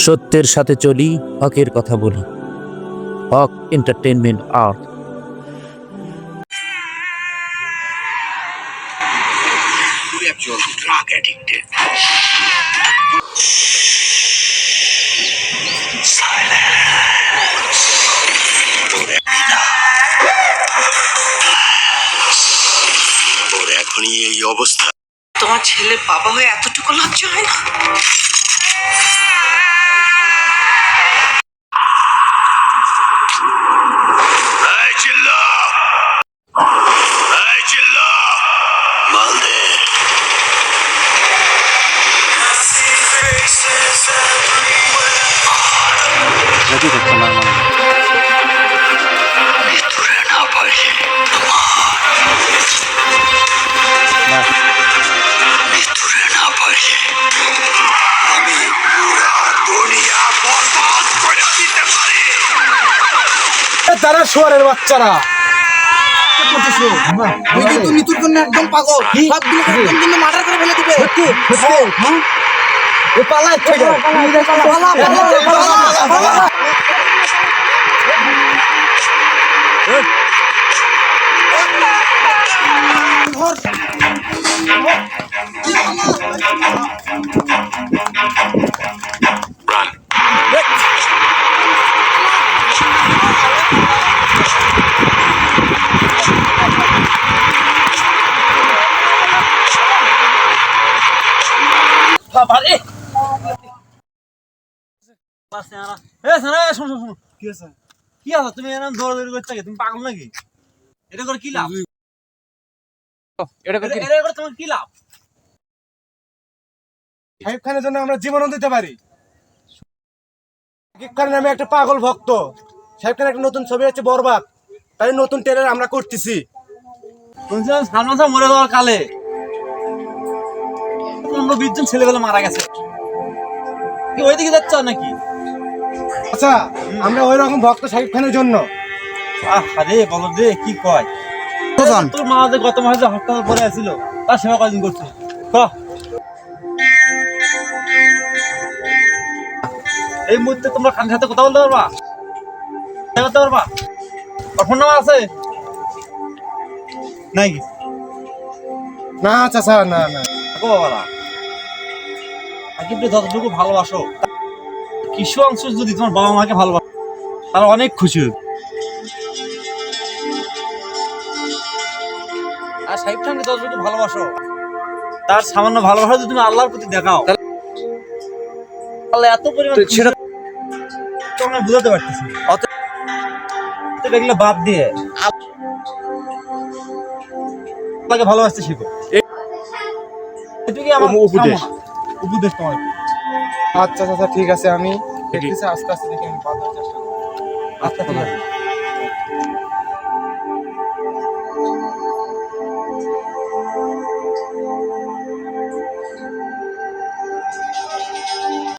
সত্যের সাথে চলি, হকের কথা বলি। হক এন্টারটেইনমেন্ট আর্ট। একজন ড্রাগ অ্যাডিক্টেড। ওর এখনই এই অবস্থা। তোমার ছেলে বাবা হয়ে এতটুকু লজ্জা হয় না? তারা শুয়ারের বাচ্চারা নিতুর জন্য একদম পাগল, সবগুলো একদম জন্য মার্ডার করে ফেলে দিবে। তুমি এরকম দৌড়াদৌড়ি করতে তুমি পাগল নাকি? এটা করে কি লাভ? এটা করে তোমার কি লাভ? শাকিব খানের জন্য আমরা জীবনও দিতে পারি। শাকিব খানের নামে একটা পাগল ভক্ত। শাকিব খানের একটা নতুন ছবি আছে বরবাদ, তাই নতুন ট্রেলার আমরা করতেছি। সালমান শাহ মরে যাওয়ার কালে 15-20 জন ছেলেবেলা মারা গেছে। কি ওইদিকে যাচ্ছ নাকি? আচ্ছা, আমরা ওই রকম ভক্ত শাকিব খানের জন্য। আরে বলো রে, কি কয় তোর মা যে গত মাসে হাসপাতাল পরে আছিল, তার সেবা কদিন করছো? এই মুহূর্তে তোমরা খানের সাথে কথা বলতে পারবা? করতে পারবা? ফোন নাম্বার আছে নাকি? না চাচা, না না সাকিবকে যতটুকু ভালোবাসো, কিছু অংশ যদি তোমার বাবা মাকে ভালোবাসো, তারা অনেক খুশি হবে। আর শাকিব খানকে যতটুকু ভালোবাসো, তার সামান্য ভালোবাসা যদি তুমি আল্লাহর প্রতি দেখাও, আল্লাহ এত পরিমাণ সেটা তোমরা বুঝাতে পারতেছি। অতএব এগুলো বাদ দিয়ে আল্লাহকে ভালোবাসতে শিখো। এটুকুই আমার উপদেশ তোমার। আচ্ছা আচ্ছা ঠিক আছে, আমি আস্তে আস্তে দেখি আমি চেষ্টা করব। আচ্ছা ঠিক আছে।